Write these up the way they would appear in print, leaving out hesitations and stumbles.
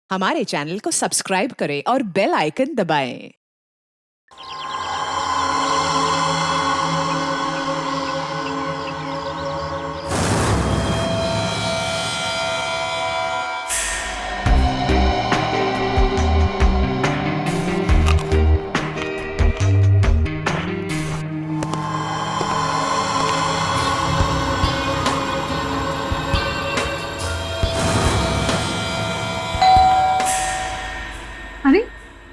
हमारे चैनल को सब्सक्राइब करें और बेल आइकन दबाएं। अरे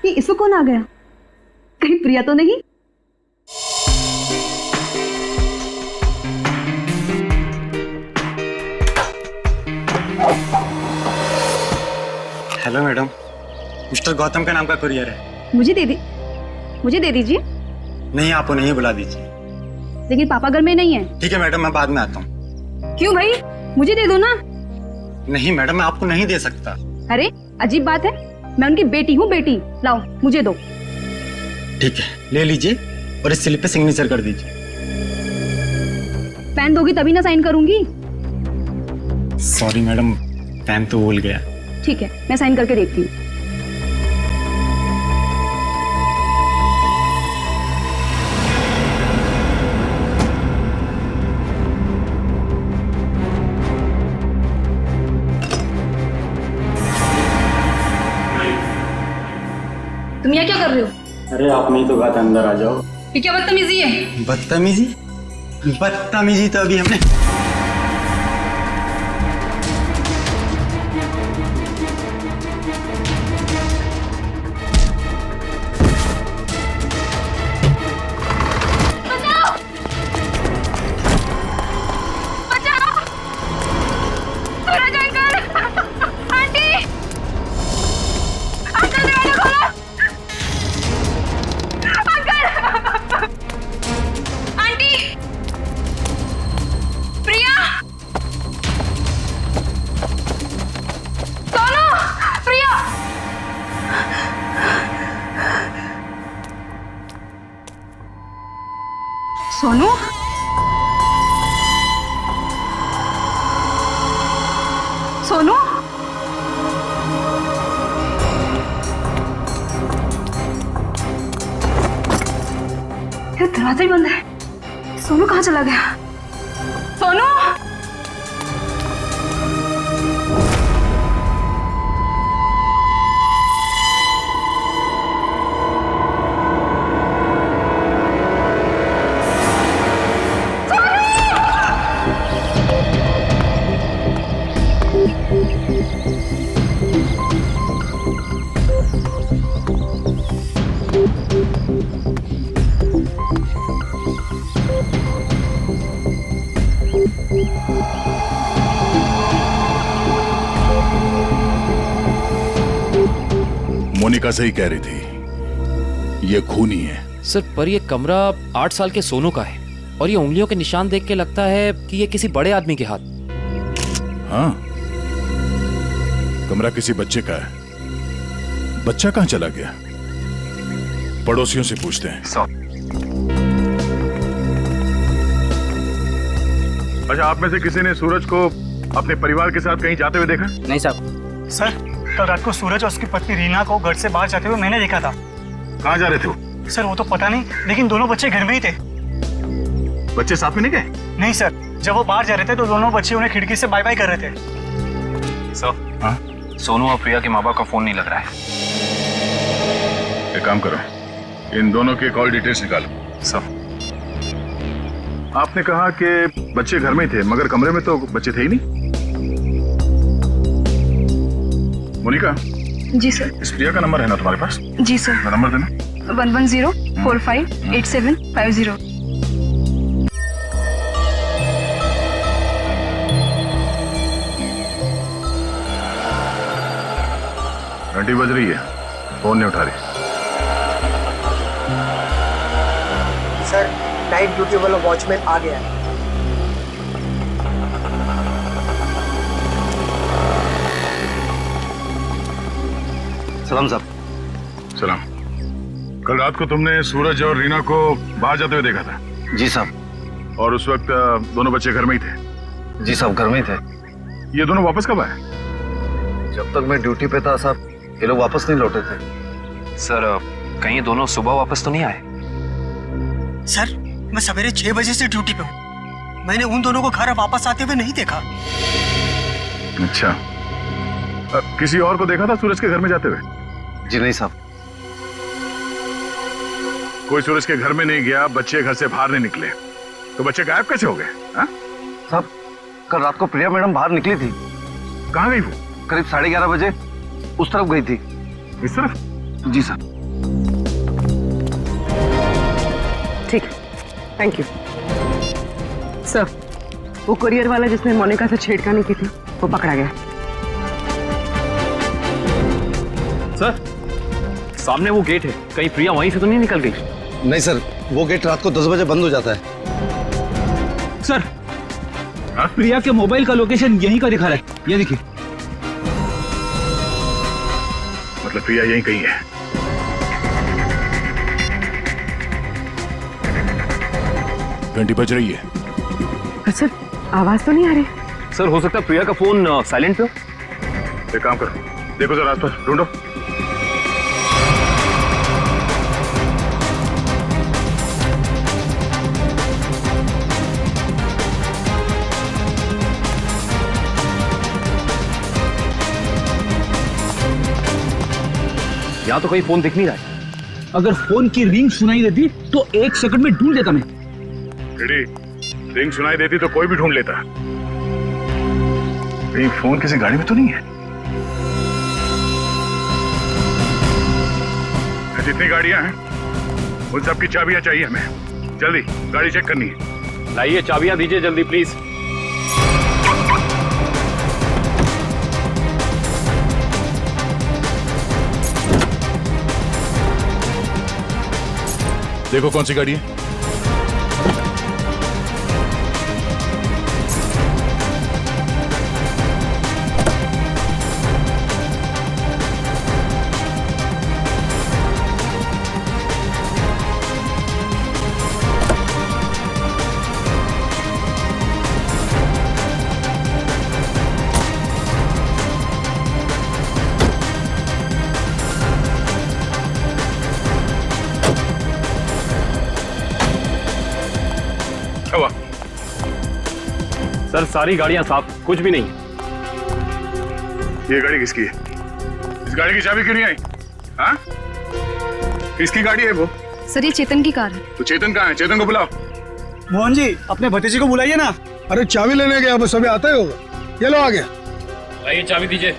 ये इसको कौन आ गया? कहीं प्रिया तो नहीं? हेलो मैडम, मिस्टर गौतम का नाम का कुरियर है। मुझे दे दीजिए। नहीं, आप उन्हें ही बुला दीजिए। लेकिन पापा घर में नहीं है। ठीक है मैडम, मैं बाद में आता हूँ। क्यों भाई, मुझे दे दो ना। नहीं मैडम, मैं आपको नहीं दे सकता। अरे अजीब बात है, मैं उनकी बेटी हूँ। बेटी लाओ, मुझे दो। ठीक है, ले लीजिए और इस स्लिप पे सिग्नेचर कर दीजिए। पेन दोगी तभी ना साइन करूंगी। सॉरी मैडम, पेन तो भूल गया। ठीक है, मैं साइन करके देखती हूँ। तुम यहाँ क्या कर रहे हो? अरे आप नहीं तो बात, अंदर आ जाओ। ये क्या बदतमीजी है? बदतमीजी? बदतमीजी तो अभी हमने सोनू, सोनू, ये दरवाजा ही बंद है। सोनू कहाँ चला गया? सोनू, मोनिका सही कह रही थी, ये खूनी है। सर, पर ये कमरा 8 साल के सोनू का है और ये उंगलियों के निशान देख के लगता है कि ये किसी बड़े आदमी के हाथ। हाँ, कमरा किसी बच्चे का है। बच्चा कहाँ चला गया? पड़ोसियों से पूछते हैं। अच्छा, आप में से किसी ने सूरज को अपने परिवार के साथ कहीं जाते हुए देखा? नहीं साहब। सर, कल रात को सूरज और उसकी पत्नी रीना को घर से बाहर जाते हुए मैंने देखा था। कहाँ जा रहे थे वो? सर वो तो पता नहीं, लेकिन दोनों बच्चे घर में ही थे। बच्चे साथ में नहीं गए? नहीं सर, जब वो बाहर जा रहे थे तो दोनों बच्चे उन्हें खिड़की से बाय बाय कर रहे थे। सर, हाँ? सोनू और प्रिया के माँ बाप का फोन नहीं लग रहा है। एक काम करो, इन दोनों के कॉल डिटेल्स निकालो। सर, आपने कहा कि बच्चे घर में ही थे, मगर कमरे में तो बच्चे थे ही नहीं। मोनिका, जी सर। इस प्रिया का नंबर है ना तुम्हारे पास? जी सर। नंबर देना। 110458750। घंटी बज रही है, फोन नहीं उठा रही। सर, नाइट ड्यूटी वाला वॉचमैन आ गया है। सलाम साहब। सलाम। कल रात को तुमने सूरज और रीना को बाहर जाते हुए देखा था? जी साहब। और उस वक्त दोनों बच्चे घर में ही थे? जी साहब, घर में ही थे। ये दोनों वापस कब आए? जब तक मैं ड्यूटी पे था साहब, ये लोग वापस नहीं लौटे थे। सर कहीं ये दोनों सुबह वापस तो नहीं आए? सर मैं सवेरे 6 बजे से ड्यूटी पे हूँ, मैंने उन दोनों को घर वापस आते हुए नहीं देखा। अच्छा, किसी और को देखा था सूरज के घर में जाते हुए? जी नहीं साहब। कोई सूरज के घर में नहीं गया, बच्चे घर से बाहर नहीं निकले, तो बच्चे गायब कैसे हो गए? हाँ? साहब कल रात को प्रिया मैडम बाहर निकली थी। कहाँ गई वो? करीब 11:30 बजे उस तरफ गई थी। इस तरफ? जी सर। ठीक है, थैंक यू सर। वो कुरियर वाला जिसने मोनिका से छेड़खानी की थी वो पकड़ा गया। सर सामने वो गेट है, कहीं प्रिया वहीं से तो नहीं निकल गई? नहीं सर, वो गेट रात को 10 बजे बंद हो जाता है। सर हाँ? प्रिया के मोबाइल का लोकेशन यहीं का दिखा रहा है, ये देखिए। मतलब प्रिया यहीं कहीं है। घंटी बज रही है। सर आवाज तो नहीं आ रही। सर हो सकता है प्रिया का फोन साइलेंट पे हो। एक काम करो, देखो जरा आसपास ढूंढो। यहाँ तो कहीं फोन दिख नहीं रहा है। अगर फोन की रिंग सुनाई देती तो 1 सेकंड में ढूंढ लेता मैं। रिंग सुनाई देती तो कोई भी ढूंढ लेता। कहीं फोन किसी गाड़ी में तो नहीं है? जितनी गाड़ियां हैं उन सब की चाबियां चाहिए हमें। जल्दी गाड़ी चेक करनी है। लाइए चाबियां दीजिए जल्दी प्लीज। देखो कौन सी गाड़ी है। हुआ? सर सारी गाड़ियां साफ, कुछ भी नहीं। ये गाड़ी किसकी है? इस गाड़ी की चाबी क्यों नहीं आई? हाँ? किसकी गाड़ी है वो? सर ये चेतन की कार है। तो चेतन कहाँ है? चेतन को बुलाओ। मोहन जी अपने भतीजे को बुलाइए ना। अरे चाबी लेने गया, बस अभी आता ही होगा। ये लो आ गया। लाइए चाबी दीजिए।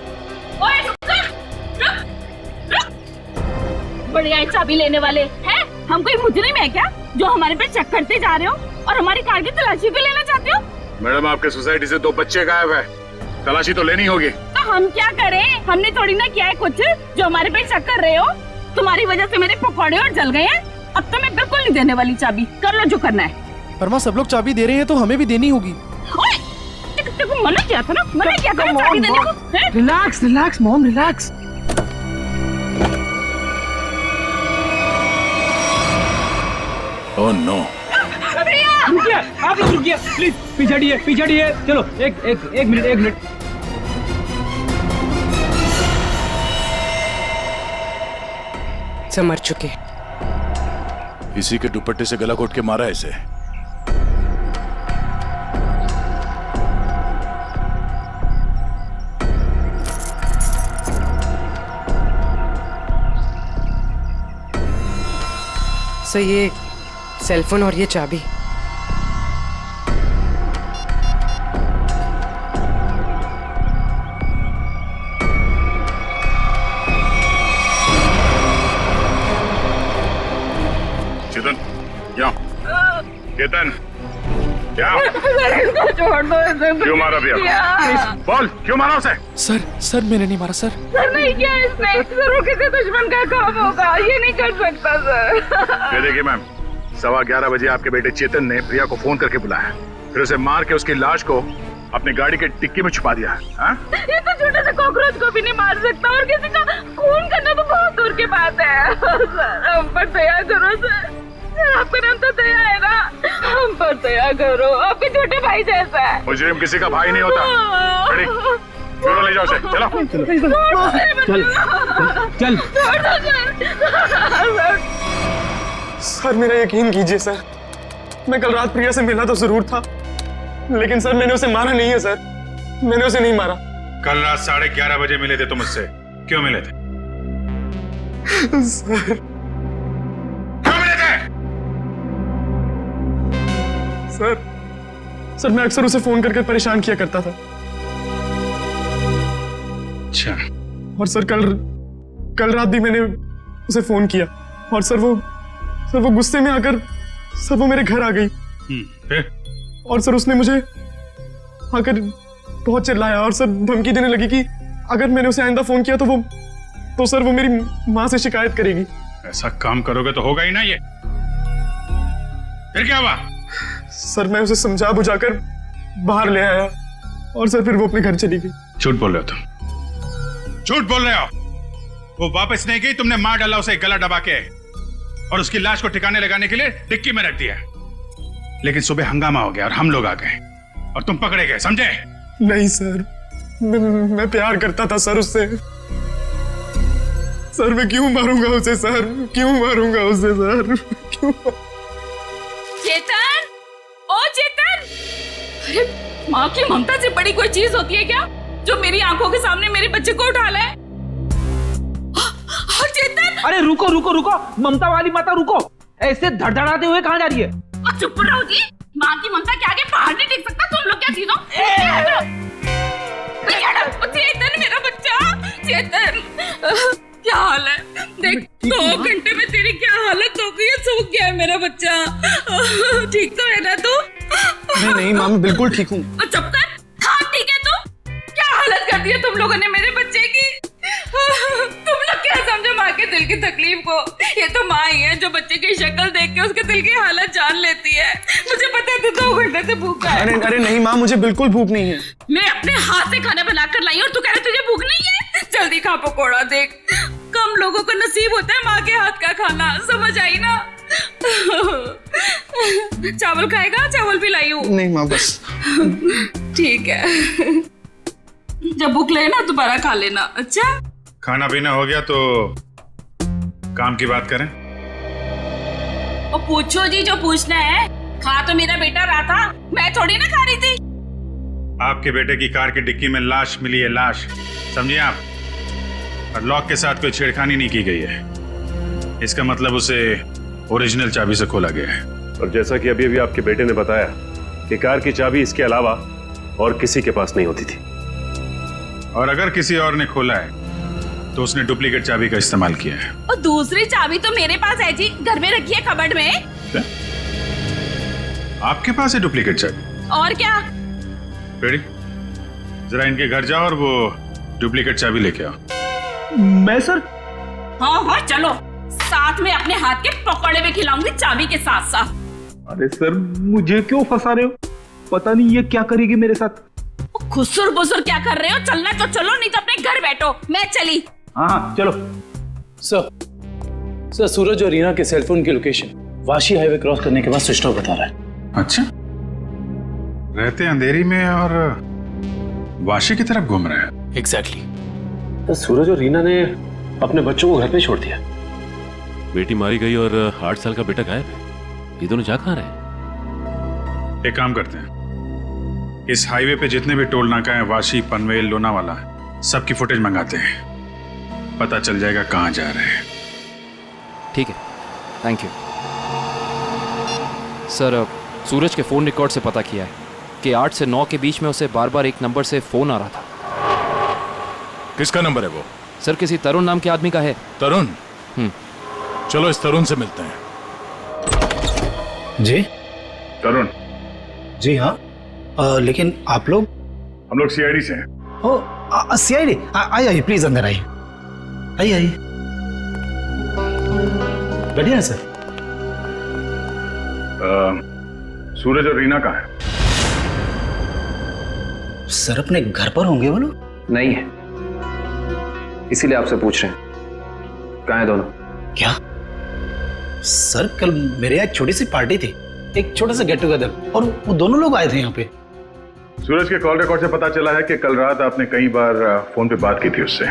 बढ़िया चाबी लेने वाले हैं? हम कोई मुजरिम है क्या जो हमारे पे चेक करते जा रहे हो और हमारी कार की तलाशी भी लेना चाहते हो? मैडम आपके सोसाइटी से 2 बच्चे गायब है, तलाशी तो लेनी होगी। तो हम क्या करें? हमने थोड़ी ना किया है कुछ जो हमारे पे शक कर रहे हो। तुम्हारी वजह से मेरे पकौड़े और जल गए हैं। अब तो मैं बिल्कुल नहीं देने वाली चाबी। कर लो जो करना है। पर माँ सब लोग चाबी दे रहे हैं तो हमें भी देनी होगी। देखो मना किया था ना, मना किया था ना चाबी देने को। Relax relax mom relax. Oh no. रुकिए, आप लोग रुकिए प्लीज। पीछे हटिए। चलो एक मिनट। सब मर चुके। इसी के दुपट्टे से गला घोट के मारा इसे। सर ये सेलफोन और ये चाबी। चेतन यहाँ। चेतन इसको छोड़ दो। क्यों मारा भैया? बोल क्यों मारा उसे? सर मैंने नहीं मारा सर। सर नहीं किया इसने। सर वो किसी दुश्मन का काम होगा, ये नहीं कर सकता सर। ये देखिए मैम, 11:15 बजे आपके बेटे चेतन ने प्रिया को फोन करके बुलाया, फिर उसे मार के उसकी लाश को अपनी गाड़ी के डिक्की में छुपा दिया। ये तो छोटे से कॉकरोच को भी नहीं मार सकता और किसी का खून करना तो बहुत दूर की बात है। सर हम पर दया करो सर, आपका नाम तो दया है ना, हम पर दया करो। आपके छोटे भाई जैसा है। मुजरिम किसी का भाई नहीं होता। चलो ले जाओ उसे, चलो। चल सर मेरा यकीन कीजिए सर, मैं कल रात प्रिया से मिला तो जरूर था, लेकिन सर मैंने उसे मारा नहीं है सर, मैंने उसे नहीं मारा। कल रात 11:30 बजे मिले थे तुम मुझसे, क्यों मिले थे? सर क्यों मिले थे? सर मैं अक्सर उसे फोन करके परेशान किया करता था। अच्छा। और सर कल रात भी मैंने उसे फोन किया और सर वो गुस्से में आकर सर वो मेरे घर आ गई। फिर? और सर उसने मुझे आकर बहुत चिल्लाया और सर धमकी देने लगी कि अगर मैंने उसे आइंदा फोन किया तो सर वो मेरी माँ से शिकायत करेगी। ऐसा काम करोगे तो होगा ही ना ये। फिर क्या हुआ? सर मैं उसे समझा बुझाकर बाहर ले आया और सर फिर वो अपने घर चली गई। झूठ बोल रहे हो तुम, झूठ बोल रहे हो। वो वापस नहीं गई, तुमने मार डाला उसे गला दबा के और उसकी लाश को ठिकाने लगाने के लिए डिक्की में रख दिया। लेकिन सुबह हंगामा हो गया और हम लोग आ गए और तुम पकड़े गए, समझे? नहीं सर, मैं प्यार करता था सर उससे। सर मैं क्यों मारूंगा उसे सर, क्यों मारूंगा उसे सर, क्यों? चेतन, ओ चेतन, अरे माँ की ममता से बड़ी कोई चीज होती है क्या जो मेरी आंखों के सामने मेरे बच्चे को उठा ले? चेतन, अरे रुको रुको रुको, ममता वाली माता रुको, ऐसे धड़धड़ाते हुए कहाँ जा रही है? चुप रहो जी, माँ की ममता के आगे बाहर नहीं टिक सकता। तुम लोग क्या चीजों? चेतन मेरा बच्चा, चेतन क्या हाल है? देख 2 घंटे में तेरी क्या हालत हो गई है, सूख गया है मेरा बच्चा। ठीक तो है ना तू? नहीं माँ मैं बिल्कुल ठीक हूँ। चुप कर। हाँ ठीक है तू? क्या हालत कर दी है तुम लोगों ने मेरे बच्चे की? तुम लोग क्या समझो माँ के दिल की तकलीफ को? ये तो माँ ही है जो बच्चे की शक्ल देख के उसके दिल की हालत जान लेती है। मुझे पता है तू 2 घंटे से भूखा है। अरे नहीं माँ, मुझे बिल्कुल भूख नहीं है। मैं अपने हाथ से खाना बनाकर लाई और तू कह रहा तुझे भूख नहीं है? जल्दी खा पकोड़ा। देख कम लोगों को नसीब होता है माँ के हाथ का खाना, समझ आई ना? चावल खाएगा? चावल भी लाई हूँ। नहीं माँ बस। ठीक है, जब भूख लगे ना दोबारा खा लेना। अच्छा खाना पीना हो गया तो काम की बात करें। और पूछो जी जो पूछना है। खा तो मेरा बेटा रहा था, मैं थोड़ी ना खा रही थी। आपके बेटे की कार की डिक्की में लाश मिली है, लाश, समझिए आप। और लॉक के साथ कोई छेड़खानी नहीं की गई है। इसका मतलब उसे ओरिजिनल चाबी से खोला गया है। और जैसा कि अभी आपके बेटे ने बताया कि कार की चाबी इसके अलावा और किसी के पास नहीं होती थी। और अगर किसी और ने खोला है तो उसने डुप्लीकेट चाबी का इस्तेमाल किया है। और दूसरी चाबी तो मेरे पास है जी, घर में रखी है कबर्ड में। क्या? आपके पास है डुप्लीकेट चाबी? और क्या? बेटी जरा इनके घर जाओ और वो डुप्लीकेट चाबी लेके आओ। मैं सर? हाँ चलो, साथ में अपने हाथ के पकौड़े भी खिलाऊंगी चाबी के साथ साथ। अरे सर मुझे क्यों फंसा रहे हो? पता नहीं ये क्या करेगी मेरे साथ। खुसुर बुसुर क्या कर रहे हो? चलना तो चलो, नहीं तो अपने घर बैठो। मैं चली। हाँ चलो। सर सूरज और रीना के सेलफोन की लोकेशन वाशी हाईवे क्रॉस करने के बाद स्विच ऑफ बता रहा है। अच्छा, रहते अंधेरी में और वाशी की तरफ घूम रहे हैं। एग्जैक्टली। तो सूरज और रीना ने अपने बच्चों को घर पे छोड़ दिया। बेटी मारी गई और 8 साल का बेटा गायब है। ये दोनों जा कहाँ रहे? एक काम करते हैं, इस हाईवे पे जितने भी टोल नाका हैं, वाशी, पनवेल, लोनावाला, सबकी फुटेज मंगाते हैं। पता चल जाएगा कहाँ जा रहे हैं। ठीक है, थैंक यू सर। सूरज के फोन रिकॉर्ड से पता किया है कि 8 से 9 के बीच में उसे बार बार एक नंबर से फोन आ रहा था। किसका नंबर है वो? सर किसी तरुण नाम के आदमी का है। तरुण? चलो इस तरुण से मिलते हैं। जी तरुण? जी हाँ, लेकिन आप लोग? हम लोग सीआईडी से हैं। ओ सीआईडी? आइए प्लीज अंदर आइए। आइए बढ़िया है सर। सूरज और रीना कहाँ है? सर अपने घर पर होंगे वो लोग। नहीं है, इसीलिए आपसे पूछ रहे हैं कहाँ है दोनों। क्या सर? कल मेरे यहाँ एक छोटी सी पार्टी थी, एक छोटा सा गेट टुगेदर, और वो दोनों लोग आए थे यहाँ पे। सूरज के कॉल रिकॉर्ड से पता चला है कि कल रात आपने कई बार फोन पे बात की थी उससे।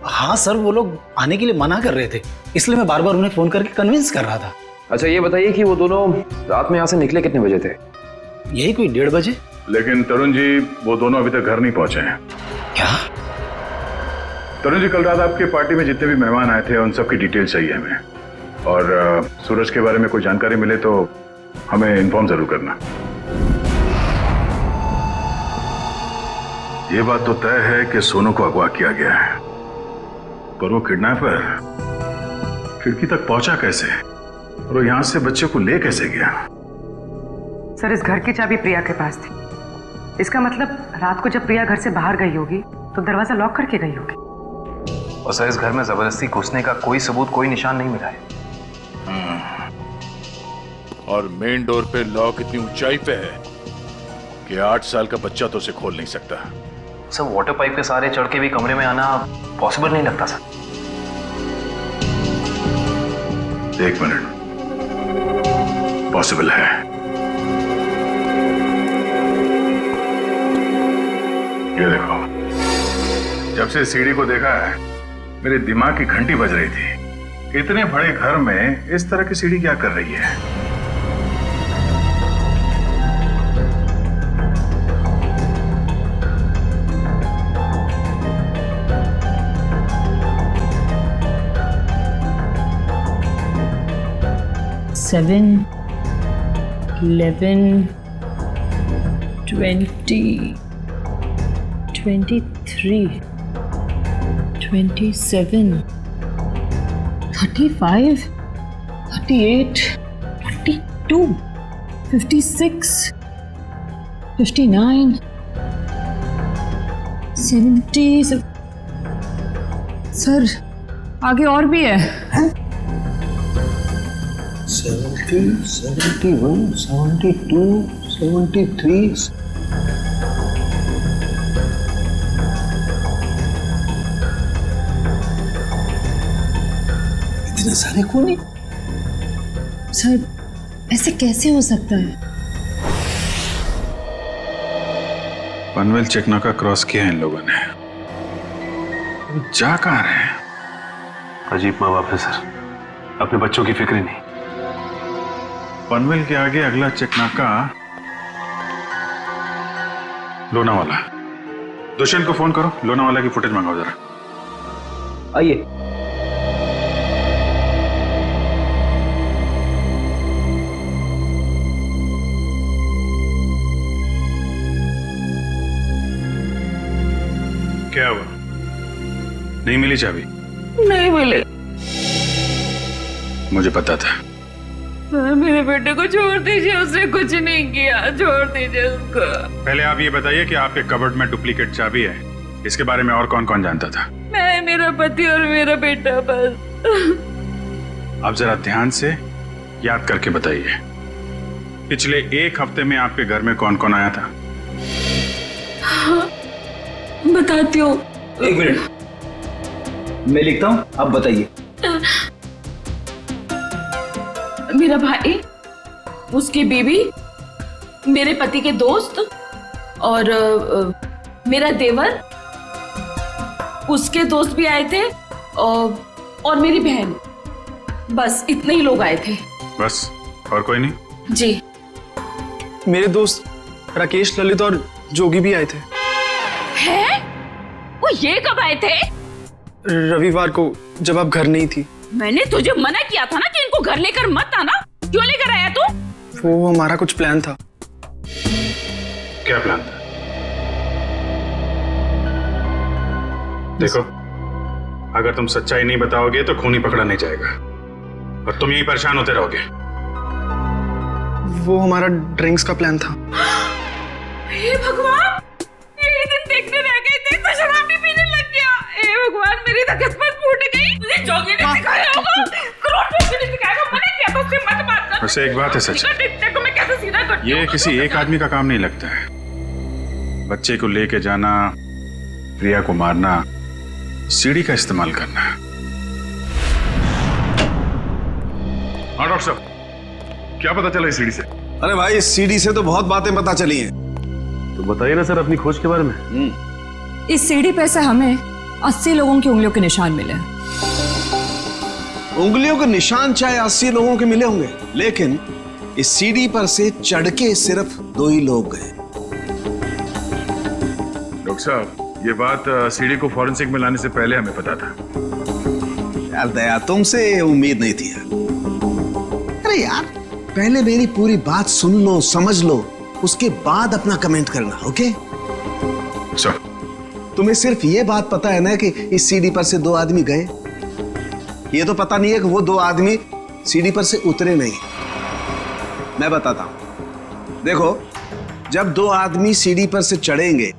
हाँ सर, वो लोग आने के लिए मना कर रहे थे, इसलिए मैं बार बार उन्हें फोन करके कन्विंस कर रहा था। अच्छा ये बताइए कि वो दोनों रात में यहाँ से निकले कितने बजे थे? यही कोई 1:30 बजे। लेकिन तरुण जी, वो दोनों अभी तक घर नहीं पहुंचे हैं। क्या? तरुण जी, कल रात आपके पार्टी में जितने भी मेहमान आए थे उन सब की डिटेल चाहिए हमें, और सूरज के बारे में कोई जानकारी मिले तो हमें इन्फॉर्म जरूर करना। ये बात तो तय है कि सोनू को अगवा किया गया है, पर वो किडनैपर खिड़की तक पहुंचा कैसे और वो यहां से बच्चे को ले कैसे गया? सर, इस घर की चाबी प्रिया के पास थी। इसका मतलब रात को जब प्रिया घर से बाहर गई होगी तो दरवाजा लॉक करके गई होगी। और सर, इस घर में जबरदस्ती घुसने का कोई सबूत, कोई निशान नहीं मिला है। और मेन डोर पे लॉक इतनी ऊंचाई पे है कि 8 साल का बच्चा तो उसे खोल नहीं सकता। सर, वाटर पाइप के सहारे चढ़ के भी कमरे में आना पॉसिबल नहीं लगता सर। 1 मिनट, पॉसिबल है। ये देखो, जब से सीढ़ी को देखा है मेरे दिमाग की घंटी बज रही थी। इतने बड़े घर में इस तरह की सीढ़ी क्या कर रही है? Seven, 11, 20, 23, 27, 35, 38, 42, 56, 59, 70। सर, आगे और भी है। 70, 71, 72, 73। इतने सारे खूनी? सर, ऐसे कैसे हो सकता है? पनवेल चेकनाका क्रॉस किया इन लोगों ने। जा कहाँ रहे हैं? अजीब माँ बाप है सर, अपने बच्चों की फिक्र ही नहीं। पनवेल के आगे अगला चेकनाका लोनावाला। दुष्यंत को फोन करो, लोनावाला की फुटेज मंगाओ जरा। आइए। क्या हुआ? नहीं मिली चाबी? नहीं मिले। मुझे पता था। सर, मेरे बेटे को छोड़ दीजिए, उसने कुछ नहीं किया, छोड़ दीजिए उसको। पहले आप ये बताइए कि आपके कबर्ड में डुप्लीकेट चाबी है, इसके बारे में और कौन कौन जानता था? मैं, मेरा पति और मेरा बेटा बस। आप जरा ध्यान से याद करके बताइए, पिछले 1 हफ्ते में आपके घर में कौन कौन आया था? हाँ, बताती हूँ। 1 मिनट, मैं लिखता हूँ, आप बताइए। मेरा भाई, उसकी बीवी, मेरे पति के दोस्त और मेरा देवर, उसके दोस्त भी आए थे और मेरी बहन। बस इतने ही लोग आए थे। बस, और कोई नहीं? जी। मेरे दोस्त राकेश, ललित और जोगी भी आए थे। हैं? वो ये कब आए थे? रविवार को, जब आप घर नहीं थी। मैंने तुझे मना किया था ना कि इनको घर लेकर मत आना। क्यों लेकर आया तू? वो हमारा कुछ प्लान था। क्या प्लान था? देखो, अगर तुम सच्चाई नहीं बताओगे तो खूनी पकड़ा नहीं जाएगा और तुम यही परेशान होते रहोगे। वो हमारा ड्रिंक्स का प्लान था। हे भगवान, यही दिन देखने रह गए थे तो शराब भी पीने लग गया। हे भगवान, मेरी तो किस्मत फूट गई। मुझे जोगी ने सिखाया होगा, करोड़पति ने सिखाया होगा। मैंने क्या तो उससे मत बात कर। वैसे एक बात है सच, देखो मैं कैसे सीधा करती हूँ। ये किसी एक आदमी का काम नहीं लगता है। बच्चे को लेके जाना, प्रिया को मारना, सीढ़ी का इस्तेमाल करना। हाँ डॉक्टर साहब, क्या पता चला इस सीढ़ी से? अरे भाई, इस सीढ़ी से तो बहुत बातें पता चली हैं। तो बताइए ना सर अपनी खोज के बारे में। इस सीढ़ी पे से हमें 80 लोगों की उंगलियों के निशान मिले। उंगलियों के निशान चाहे 80 लोगों के मिले होंगे, लेकिन इस सीढ़ी पर से चढ़ के सिर्फ 2 ही लोग गए। डॉक्टर साहब, ये बात सीढ़ी को फॉरेंसिक में लाने से पहले हमें पता था। यार दया, तुमसे उम्मीद नहीं थी यार। अरे यार, पहले मेरी पूरी बात सुन लो, समझ लो, उसके बाद अपना कमेंट करना, ओके? सर, तुम्हें सिर्फ ये बात पता है ना कि इस सीढ़ी पर से 2 आदमी गए। ये तो पता नहीं है कि वो 2 आदमी सीढ़ी पर से उतरे नहीं। मैं बताता हूं। देखो, जब 2 आदमी सीढ़ी पर से चढ़ेंगे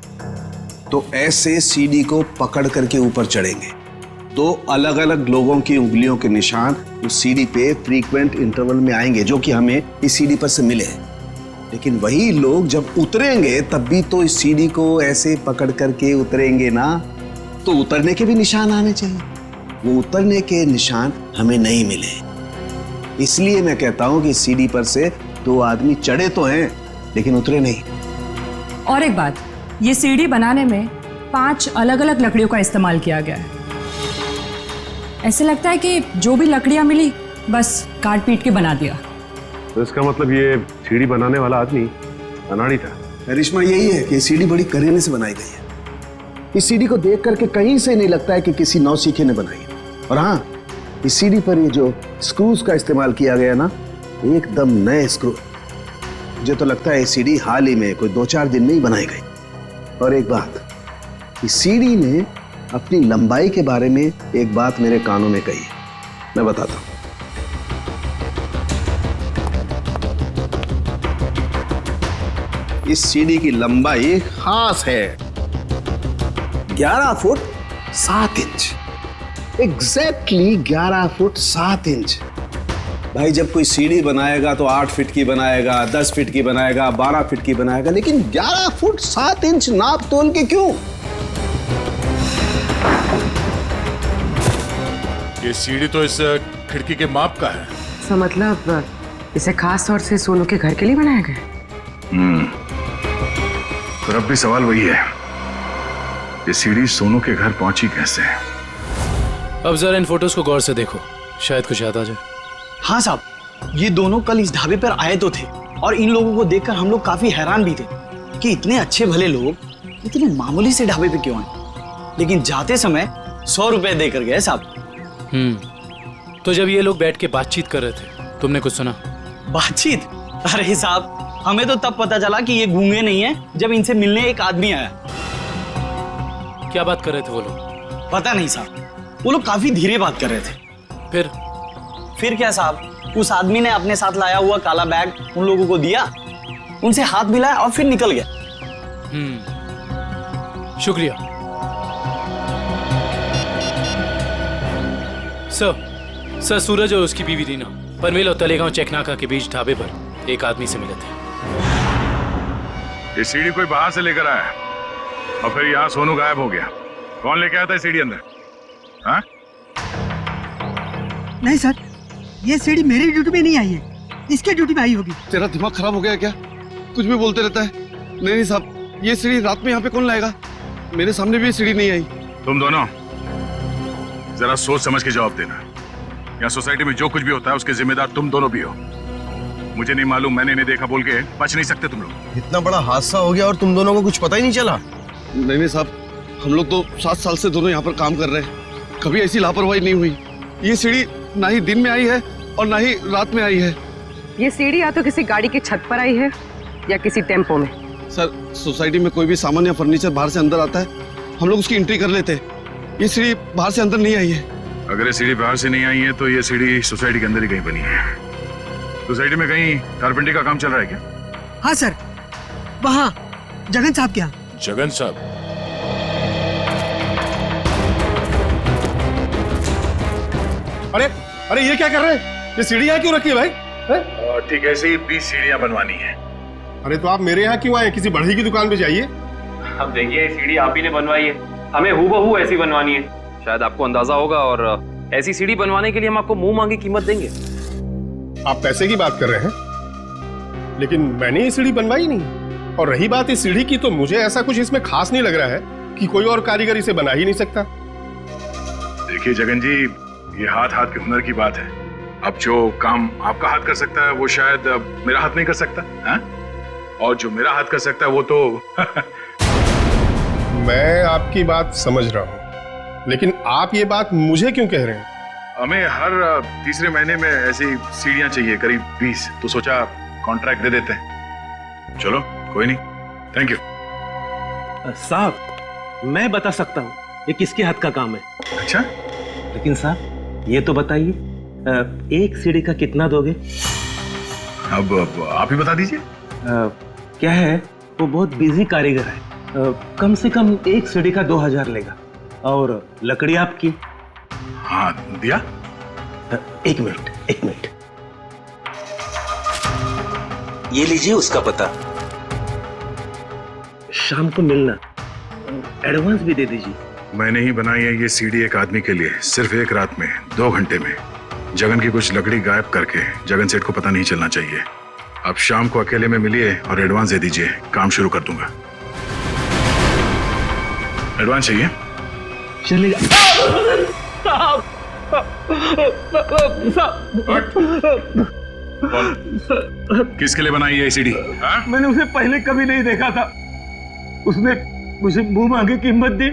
तो ऐसे सीढ़ी को पकड़ करके ऊपर चढ़ेंगे। 2 अलग अलग लोगों की उंगलियों के निशान उस सीढ़ी पे फ्रीक्वेंट इंटरवल में आएंगे, जो कि हमें इस सीढ़ी पर से मिले हैं। लेकिन वही लोग जब उतरेंगे तब भी तो इस सीढ़ी को ऐसे पकड़ करके उतरेंगे ना, तो उतरने के भी निशान आने चाहिए। वो उतरने के निशान हमें नहीं मिले। इसलिए मैं कहता हूं कि सीढ़ी पर से 2 आदमी चढ़े तो हैं लेकिन उतरे नहीं। और एक बात, ये सीढ़ी बनाने में 5 अलग अलग लकड़ियों का इस्तेमाल किया गया है। ऐसे लगता है कि जो भी लकड़ियां मिली बस काट पीट के बना दिया। तो इसका मतलब ये सीढ़ी बनाने वाला आदमी अनाड़ी था। करिश्मा यही है कि सीढ़ी बड़ी करीने से बनाई गई है। इस सीढ़ी को देख करके कहीं से नहीं लगता है कि किसी नौसीखे ने बनाई है। और हाँ, इस सीढ़ी पर ये जो स्क्रूज का इस्तेमाल किया गया ना, एकदम नए स्क्रू। मुझे तो लगता है ये सीढ़ी हाल ही में कोई 2-4 दिन में ही बनाई गई। और एक बात, इस सीढ़ी ने अपनी लंबाई के बारे में एक बात मेरे कानों में कही है, मैं बताता हूं। इस सीढ़ी की लंबाई खास है 11 foot 7 inch. Exactly 11 foot 7 inch. भाई, जब कोई सीढ़ी बनाएगा तो 8 फीट की बनाएगा, 10 फीट की बनाएगा, 12 फीट की बनाएगा, लेकिन 11 फुट 7 इंच नाप तोल के क्यों? ये सीढ़ी तो इस खिड़की के माप का है। तो मतलब इसे खास तौर से सोनू के घर के लिए बनाया गया? पर अब भी सवाल वही है, ये सीढ़ी सोनू के घर पहुंची कैसे? अब जरा इन फोटोज को गौर से देखो, शायद कुछ याद आ जाए। हाँ साहब, ये दोनों कल इस ढाबे पर आए तो थे और इन लोगों को देखकर हम लोग काफी हैरान भी थे कि इतने अच्छे भले लोग इतने मामूली से ढाबे पे क्यों आए, लेकिन जाते समय 100 रुपए देकर गए साहब। तो जब ये लोग बैठ के बातचीत कर रहे थे, तुमने कुछ सुना? बातचीत? अरे साहब, हमें तो तब पता चला कि ये गूंगे नहीं है जब इनसे मिलने एक आदमी आया। क्या बात कर रहे थे वो लोग? पता नहीं साहब, वो लोग काफी धीरे बात कर रहे थे। फिर क्या साहब, उस आदमी ने अपने साथ लाया हुआ काला बैग उन लोगों को दिया, उनसे हाथ मिलाया और फिर निकल गया। शुक्रिया सर। सूरज और उसकी बीवी रीना पनवेल और तलेगांव चेकनाका के बीच ढाबे पर एक आदमी से मिले थे। ये सीढ़ी कोई बाहर से लेकर आया और फिर यहाँ सोनू गायब हो गया। कौन लेके आया था सीढ़ी अंदर? हाँ? नहीं सर, ये सीढ़ी मेरी ड्यूटी में नहीं आई है, इसके ड्यूटी में आई होगी। तेरा दिमाग खराब हो गया क्या? कुछ भी बोलते रहता है। नहीं साहब, ये सीढ़ी रात में यहाँ पे कौन लाएगा? मेरे सामने भी ये सीढ़ी नहीं आई। तुम दोनों जरा सोच समझ के जवाब देना। यहाँ सोसाइटी में जो कुछ भी होता है उसके जिम्मेदार तुम दोनों भी हो। मुझे नहीं मालूम, मैंने नहीं देखा बोल के बच नहीं सकते तुम लोग। इतना बड़ा हादसा हो गया और तुम दोनों को कुछ पता ही नहीं चला? नहीं साहब, हम लोग तो 7 साल से दोनों यहाँ पर काम कर रहे हैं, कभी ऐसी लापरवाही नहीं हुई। ये सीढ़ी ना ही दिन में आई है और ना ही रात में आई है। ये सीढ़ी या तो किसी गाड़ी की छत पर आई है या किसी टेम्पो में। सर, सोसाइटी में कोई भी सामान या फर्नीचर बाहर से अंदर आता है, हम लोग उसकी एंट्री कर लेते हैं। ये सीढ़ी बाहर से अंदर नहीं आई है। अगर ये सीढ़ी बाहर से नहीं आई है तो ये सीढ़ी सोसाइटी के अंदर ही कहीं बनी है। सोसाइटी में कहीं कारपेंटरी का काम चल रहा है क्या? हाँ सर, वहाँ जगन साहब क्या? जगन साहब? अरे अरे, ये क्या कर रहे हैं? ये सीढ़ी यहाँ क्यों रखी है भाई? ठीक है, ऐसे ही 20 सीढ़ियाँ बनवानी है। अरे तो आप मेरे यहाँ क्यों आए? किसी बढ़ई की दुकान पे जाइए। अब देखिए, सीढ़ी आप ही ने बनवाई है, हमें हूबहू ऐसी बनवानी है। शायद आपको अंदाजा होगा, और ऐसी सीढ़ी बनवाने के लिए हम आपको मुंह मांगी कीमत देंगे। आप पैसे की बात कर रहे हैं, लेकिन मैंने ये सीढ़ी बनवाई नहीं। और रही बात इस सीढ़ी की, तो मुझे ऐसा कुछ इसमें खास नहीं लग रहा है कि कोई और कारीगर इसे बना ही नहीं सकता। देखिए जगन जी, ये हाथ हाथ के हुनर की बात है। अब जो काम आपका हाथ कर सकता है वो शायद मेरा हाथ नहीं कर सकता है? और जो मेरा हाथ कर सकता है वो तो मैं आपकी बात समझ रहा हूं, लेकिन आप ये बात मुझे क्यों कह रहे हैं? हमें हर तीसरे महीने में ऐसी सीढ़ियां चाहिए, करीब 20, तो सोचा कॉन्ट्रैक्ट दे देते हैं। चलो कोई नहीं, थैंक यू। साहब मैं बता सकता हूँ ये किसके हाथ का काम है। अच्छा, लेकिन साहब ये तो बताइए, एक सीढ़ी का कितना दोगे? अब आप ही बता दीजिए। क्या है, वो बहुत बिजी कारीगर है, कम से कम एक सीढ़ी का 2000 लेगा। और लकड़ी आपकी? हाँ दिया। एक मिनट ये लीजिए उसका पता। शाम को मिलना, एडवांस भी दे दीजिए। मैंने ही बनाई है ये सीढ़ी एक आदमी के लिए, सिर्फ एक रात में, 2 घंटे में। जगन की कुछ लकड़ी गायब करके जगन सेठ को पता नहीं चलना चाहिए। अब शाम को अकेले में मिलिए और एडवांस दे दीजिए, काम शुरू कर दूंगा। एडवांस चाहिए? चलेगा। किसके लिए बनाई है सीढ़ी? मैंने उसे पहले कभी नहीं देखा था, उसने मुझे मुंह मांगे कीमत दी,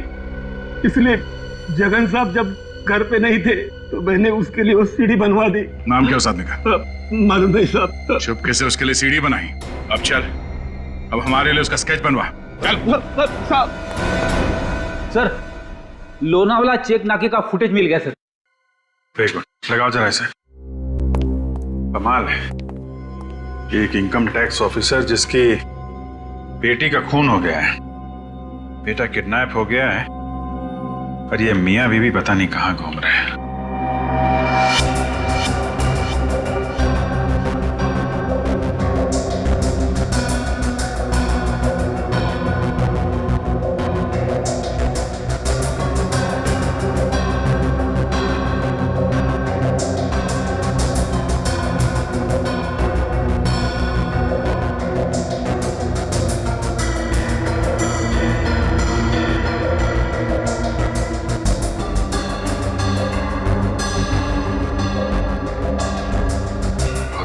इसलिए जगन साहब जब घर पे नहीं थे तो मैंने उसके लिए वो सीढ़ी बनवा दी। नाम क्या उस आदमी का? मालूम नहीं साहब। चुपके से उसके लिए सीढ़ी बनाई। अब चल, अब हमारे लिए उसका स्केच बनवा। चल। सर, लोनावाला चेक नाके का फुटेज मिल गया सर। एक मिनट लगाओ जरा इसे। कमाल है, एक इनकम टैक्स ऑफिसर जिसकी बेटी का खून हो गया है, बेटा किडनैप हो गया है, और ये मियां बीवी पता नहीं कहां घूम रहे हैं।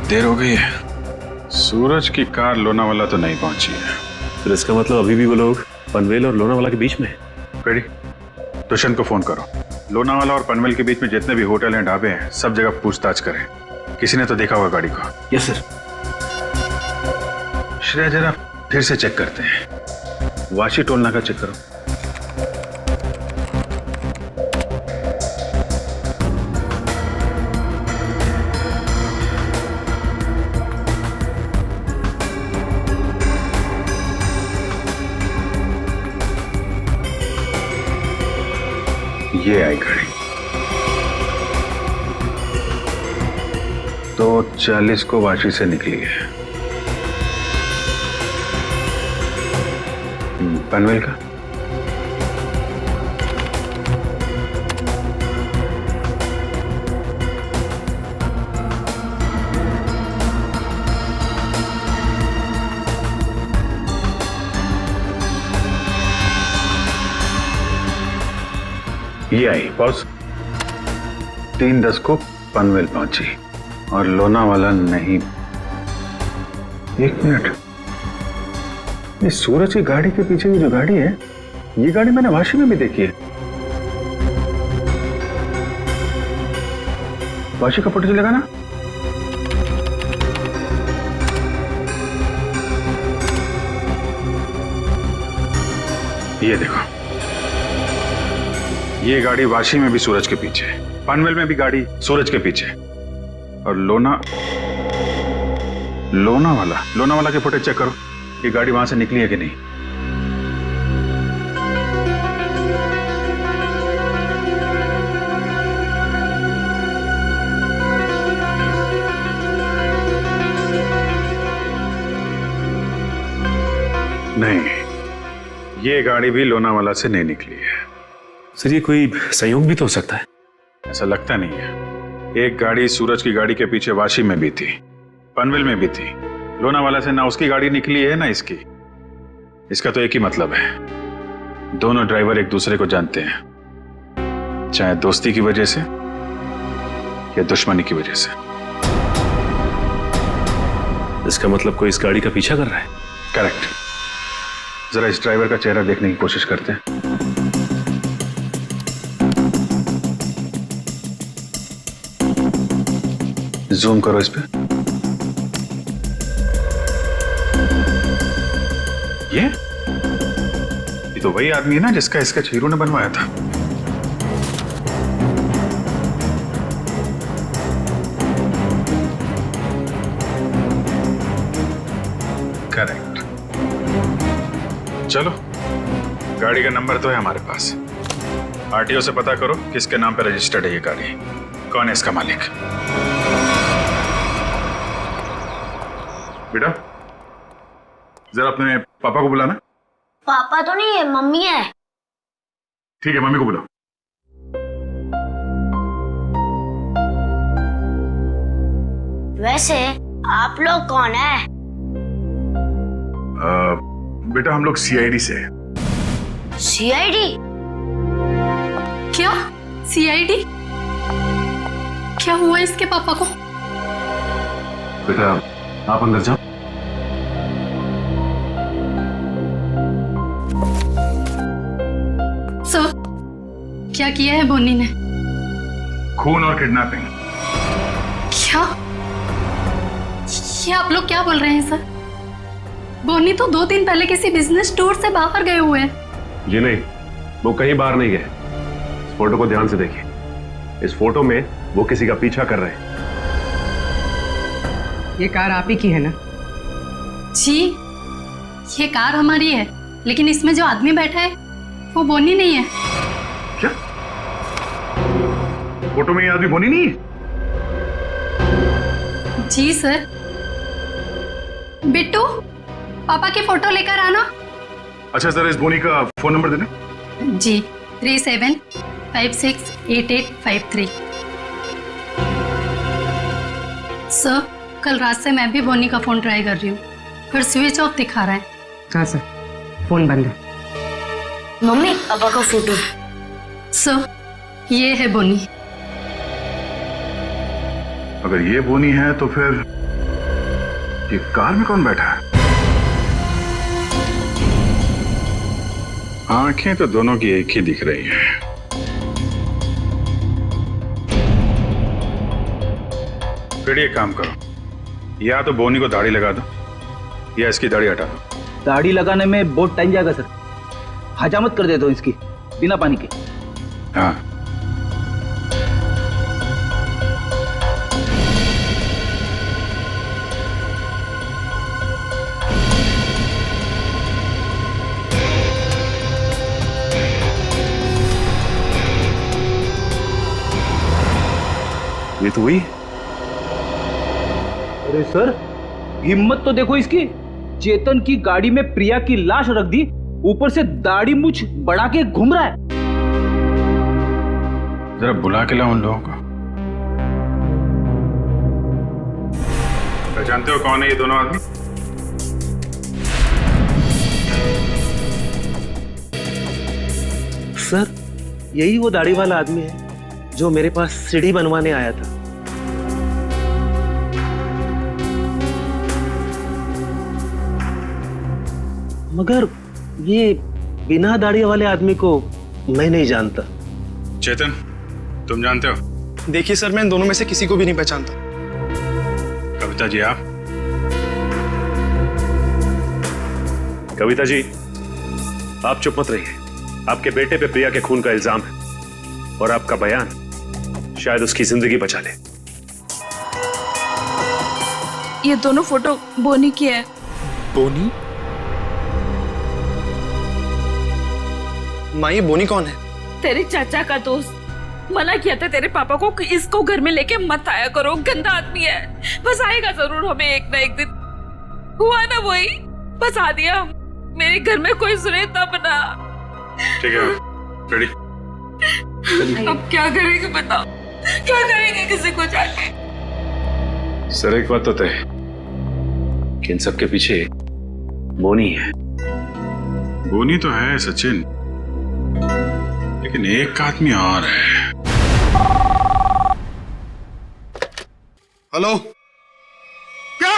देर हो गई है, सूरज की कार लोनावाला तो नहीं पहुंची है। तो इसका मतलब अभी भी वो लोग पनवेल और लोनावाला के बीच में है। रेडी, दुष्यंत को फोन करो। लोनावाला और पनवेल के बीच में जितने भी होटल हैं, ढाबे हैं, सब जगह पूछताछ करें। किसी ने तो देखा होगा गाड़ी को। Yes sir. श्रेया जरा फिर से चेक करते हैं। वाशी टोल नाका चेक करो। ये आई गाड़ी, तो 40 को वाशी से निकली है। पनवेल का ये आई बॉस। 3:10 को पनवेल पहुंची और लोनावाला नहीं। 1 मिनट, ये सूरज की गाड़ी के पीछे की जो गाड़ी है, ये गाड़ी मैंने वाशी में भी देखी है। वाशी का फोटो चलेगा ना? ये देखो, ये गाड़ी वाशी में भी सूरज के पीछे, पनवेल में भी गाड़ी सूरज के पीछे, और लोनावाला के फुटेज चेक करो, ये गाड़ी वहां से निकली है कि नहीं। नहीं, ये गाड़ी भी लोनावाला से नहीं निकली है। सर ये कोई संयोग भी तो हो सकता है। ऐसा लगता नहीं है। एक गाड़ी सूरज की गाड़ी के पीछे वाशी में भी थी, पनवेल में भी थी। लोनावाला से ना उसकी गाड़ी निकली है ना इसकी। इसका तो एक ही मतलब है, दोनों ड्राइवर एक दूसरे को जानते हैं, चाहे दोस्ती की वजह से या दुश्मनी की वजह से। इसका मतलब कोई इस गाड़ी का पीछा कर रहा है? करेक्ट। जरा इस ड्राइवर का चेहरा देखने की कोशिश करते हैं। जूम करो इस पे। ये तो वही आदमी है ना जिसका स्केच हीरो ने बनवाया था। करेक्ट। चलो, गाड़ी का नंबर तो है हमारे पास। आरटीओ से पता करो किसके नाम पे रजिस्टर्ड है ये गाड़ी, कौन है इसका मालिक। बेटा, जरा अपने पापा को बुलाना। पापा तो नहीं है, मम्मी है। ठीक है, मम्मी को बुलाओ। वैसे आप लोग कौन है? बेटा, हम लोग सीआईडी से हैं। सीआईडी? क्या सीआईडी? क्या हुआ इसके पापा को? बेटा, आप अंदर जाओ। सर, क्या किया है बोनी ने? खून और किडनैपिंग। क्या? ये आप लोग क्या बोल रहे हैं सर? बोनी तो 2 दिन पहले किसी बिजनेस टूर से बाहर गए हुए हैं। जी नहीं, वो कहीं बाहर नहीं गए। इस फोटो को ध्यान से देखिए। इस फोटो में वो किसी का पीछा कर रहे हैं। ये कार आप ही की है ना? जी, ये कार हमारी है, लेकिन इसमें जो आदमी बैठा है वो बोनी नहीं है। क्या? फोटो में ये आदमी बोनी नहीं है? जी सर। बिट्टू, पापा की फोटो लेकर आना। अच्छा, जरा इस बोनी का फोन नंबर देना। जी, 37568853। सर, कल रात से मैं भी बोनी का फोन ट्राई कर रही हूँ, फिर स्विच ऑफ दिखा रहा है। हाँ सर, फोन बंद है। मम्मी, पापा का फोटो। सर, ये है बोनी। अगर ये बोनी है तो फिर ये कार में कौन बैठा है? आंखें तो दोनों की एक ही दिख रही हैं। फिर एक काम करो, या तो बोनी को दाढ़ी लगा दो या इसकी दाढ़ी हटा दो। दाढ़ी लगाने में बहुत टाइम जाएगा सर, हजामत कर देता हूँ इसकी बिना पानी के। हाँ, ये तो हुई। अरे सर, हिम्मत तो देखो इसकी। चेतन की गाड़ी में प्रिया की लाश रख दी, ऊपर से दाढ़ी मूछ बढ़ा के घूम रहा है। जरा बुला के लाओ उन लोगों को। पहचानते हो कौन है ये दोनों आदमी? सर, यही वो दाढ़ी वाला आदमी है जो मेरे पास सीढ़ी बनवाने आया था। मगर ये बिना दाढ़ी वाले आदमी को मैं नहीं जानता। चेतन, तुम जानते हो? देखिए सर, मैं इन दोनों में से किसी को भी नहीं पहचानता। कविता जी, आप? कविता जी, आप चुप मत रहिए। आपके बेटे पे प्रिया के खून का इल्जाम है और आपका बयान शायद उसकी जिंदगी बचा ले। ये दोनों फोटो बोनी की है। बोनी? माँ, ये बोनी कौन है? तेरे चाचा का दोस्त। मना किया था तेरे पापा को कि इसको घर में लेके मत आया करो, गंदा आदमी है। बस आएगा जरूर हमें एक ना एक दिन। हुआ ना वही, बस आ दिया। मेरे घर में कोई सुने तब ना। ठीक है, रेडी? अब क्या करेंगे बताओ, क्या करेंगे किसी को जाके? सर, एक बात तो तय कि इन सबके पीछे बोनी है। खूनी तो है सचिन, लेकिन एक आदमी और है। हेलो, क्या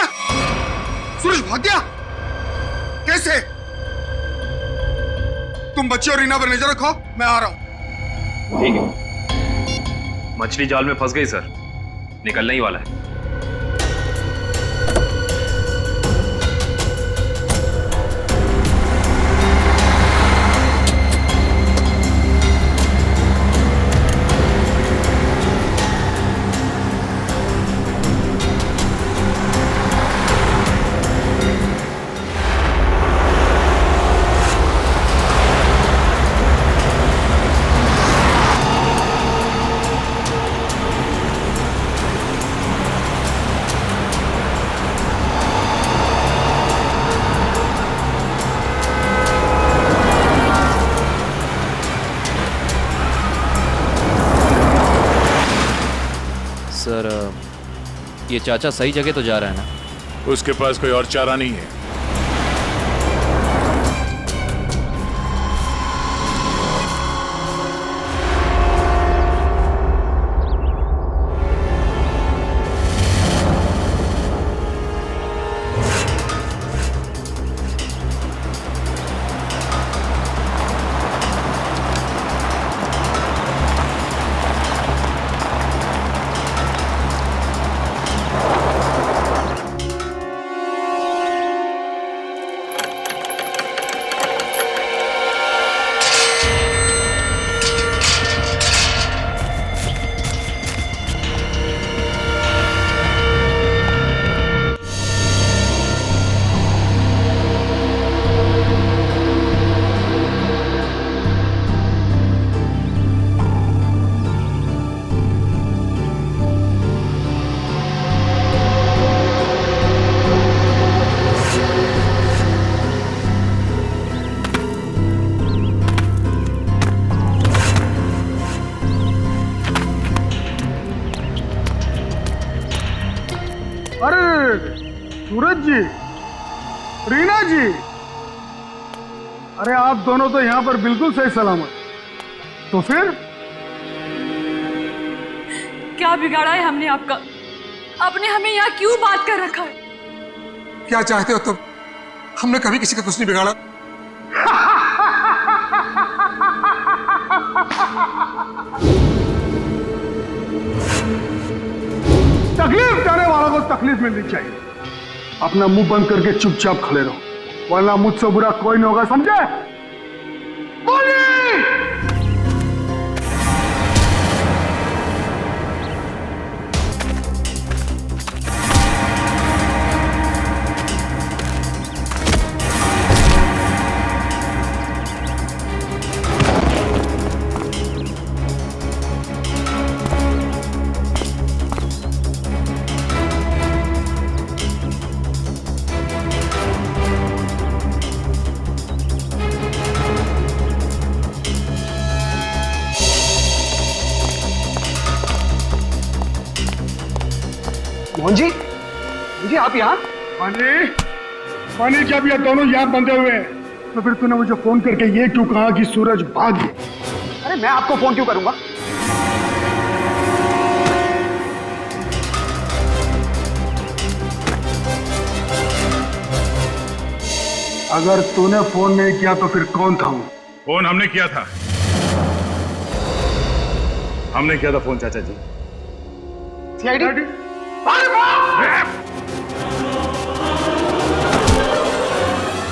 सूरज भाग गया? कैसे? तुम बच्चे और रीना पर नजर रखो, मैं आ रहा हूं। ठीक है। मछली जाल में फंस गई सर, निकलने ही वाला है। सर, ये चाचा सही जगह तो जा रहा है ना? उसके पास कोई और चारा नहीं है। सूरज जी, रीना जी, अरे आप दोनों तो यहाँ पर बिल्कुल सही सलामत। तो फिर क्या बिगाड़ा है हमने आपका? आपने हमें यहाँ क्यों बात कर रखा है? क्या चाहते हो तुम? हमने कभी किसी का कुछ नहीं बिगाड़ा। तकलीफ देने वालों को तकलीफ मिलनी चाहिए। अपना मुंह बंद करके चुपचाप खड़े रहो, वरना मुझसे बुरा कोई नहीं होगा, समझे? बोलिए। मोहन जी, मुझे आप यहाँ? पानी जब ये दोनों यहाँ बंधे हुए हैं, तो फिर तूने मुझे फोन करके ये क्यों कहा कि सूरज भाग गया? अरे मैं आपको फोन क्यों करूंगा? अगर तूने फोन नहीं किया तो फिर कौन था वो? फोन हमने किया था। हमने किया था फोन चाचा जी। सीआईडी?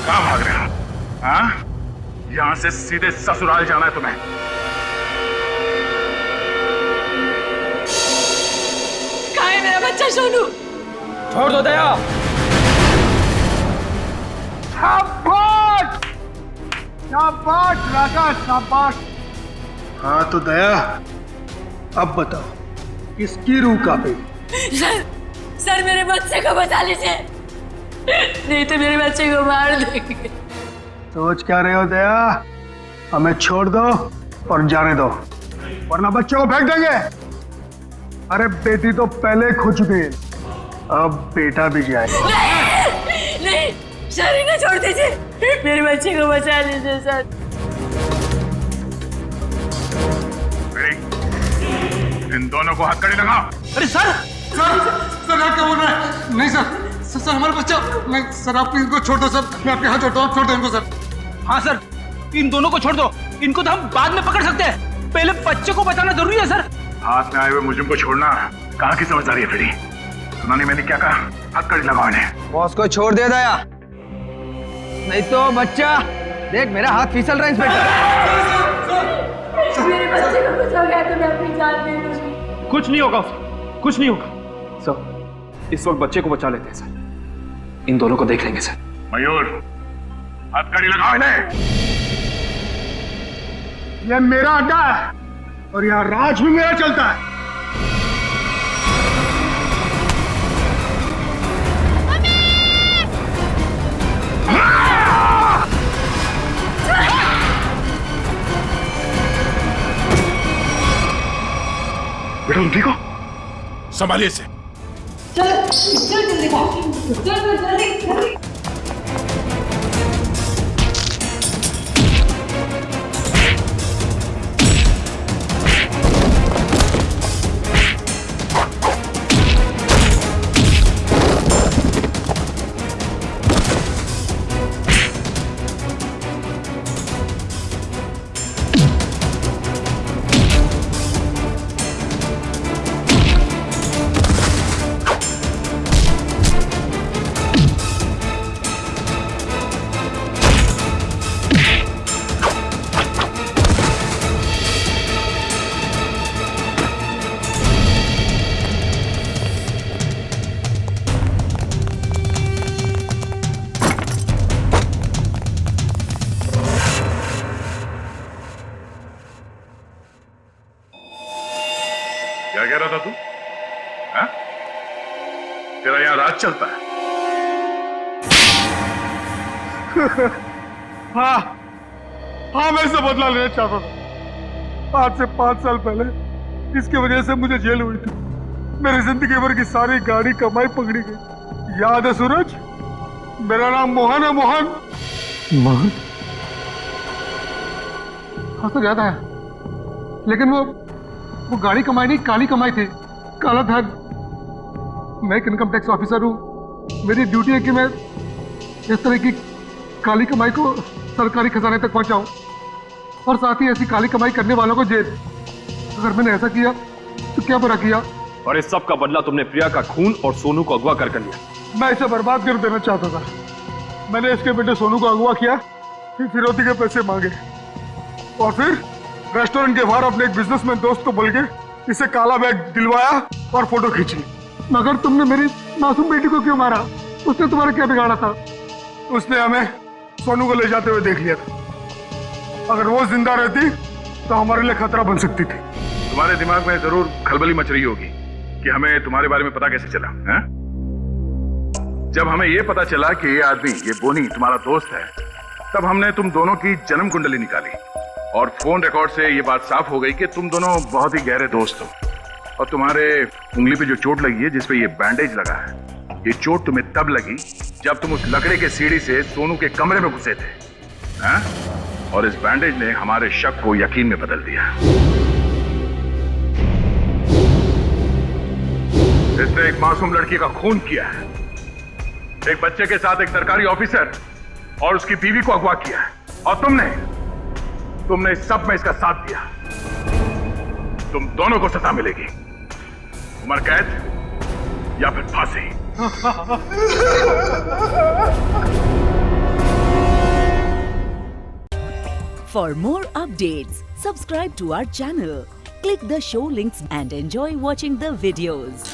कहाँ भाग रहे हो? हाँ? यहां से सीधे ससुराल जाना है तुम्हें। कहाँ है मेरा बच्चा सोनू? छोड़ दो दया। शाबाश! शाबाश राजा, शाबाश। हाँ तो दया, अब बताओ किसकी रूह कांपे? सर मेरे बच्चे को बचा लीजिए, नहीं तो मेरे बच्चे को मार देंगे। सोच क्या रहे हो दया? हमें छोड़ दो और जाने दो, वरना बच्चों को फेंक देंगे। अरे बेटी तो पहले खो चुकी है, अब बेटा भी जाए। नहीं, सर इन्हें छोड़ दीजिए, मेरे बच्चे को बचा लीजिए सर। इन दोनों को हथकड़ी लगाओ। अरे सर सर आप क्या बोल रहे हैं? नहीं सर हमारा बच्चा, नहीं सर आप इनको छोड़ दो सर, मैं आपके हाथ जोड़ता हूँ, आप छोड़ दो इनको सर। हाँ सर, इन दोनों को छोड़ दो, इनको तो हम बाद में पकड़ सकते हैं, पहले बच्चे को बचाना जरूरी है सर। हाथ में आए हुए मुझे को छोड़ना कहाँ की समझदारी है फ्रेडी? सुना नहीं मैंने क्या कहा? हथकड़ी लगाओ इन्हें। बॉस को छोड़ दे दया, नहीं तो बच्चा देख मेरा हाथ फिसल रहा है इंस्पेक्टर। मेरे बच्चे को कुछ हो गया तो मैं अपनी जान दे दूंगी। कुछ नहीं होगा उसे, कुछ नहीं होगा सर। इस वक्त बच्चे को बचा लेते हैं सर, इन दोनों को देख लेंगे सर। मयूर हथकड़ी लगाओ इन्हें। यह मेरा अड्डा है और यहाँ राज भी मेरा चलता है। बेटा तुम ठीक हो? संभालिए इसे। चल जल्दी जल्दी। क्या कह रहा था तू? हाँ? तेरा यहाँ राज चलता है? हाँ मैं इससे बदला लेना चाहता था। आज से 5 साल पहले इसकी वजह से मुझे जेल हुई थी। मेरी जिंदगी भर की सारी गाड़ी कमाई पकड़ी गई। याद है सूरज? मेरा नाम मोहन है। मोहन हाँ सर याद आया, लेकिन वो गाड़ी कमाई नहीं, काली कमाई थी। काला धन। मैं एक इनकम टैक्स ऑफिसर हूँ। मेरी ड्यूटी है कि मैं इस तरह की काली कमाई को सरकारी खजाने तक पहुंचाऊं और साथ ही ऐसी काली कमाई करने वालों को जेल। अगर मैंने ऐसा किया तो क्या बुरा किया? और इस सब का बदला तुमने प्रिया का खून और सोनू को अगवा कर लिया। मैं इसे बर्बाद कर देना चाहता था। मैंने इसके बेटे सोनू को अगवा किया, फिर फिरौती के पैसे मांगे और फिर रेस्टोरेंट के बाहर अपने एक बिजनेसमैन दोस्त को बोल के इसे काला बैग दिलवाया और फोटो खींची। मगर तुमने मेरी मासूम बेटी को क्यों मारा? उसने तुम्हारा क्या बिगाड़ा था? उसने हमें सोनू को ले जाते हुए देख लिया था। अगर वो जिंदा रहती तो हमारे लिए खतरा बन सकती थी। तुम्हारे दिमाग में जरूर खलबली मच रही होगी कि हमें तुम्हारे बारे में पता कैसे चला है? जब हमें ये पता चला कि ये आदमी, ये बोनी तुम्हारा दोस्त है, तब हमने तुम दोनों की जन्म कुंडली निकाली और फोन रिकॉर्ड से ये बात साफ हो गई कि तुम दोनों बहुत ही गहरे दोस्त हो। और तुम्हारे उंगली पे जो चोट लगी है, जिसपे ये बैंडेज लगा है, ये चोट तुम्हें तब लगी जब तुम उस लकड़े के सीढ़ी से सोनू के कमरे में घुसे थे, हैं? और इस बैंडेज ने हमारे शक को यकीन में बदल दिया। इसने एक मासूम लड़की का खून किया है, एक बच्चे के साथ एक सरकारी ऑफिसर और उसकी बीवी को अगवा किया है, और तुमने इस सब में इसका साथ दिया। तुम दोनों को सजा मिलेगी, उम्र कैद या फिर फांसी। For more updates, subscribe to our channel, click the show links and enjoy watching the videos.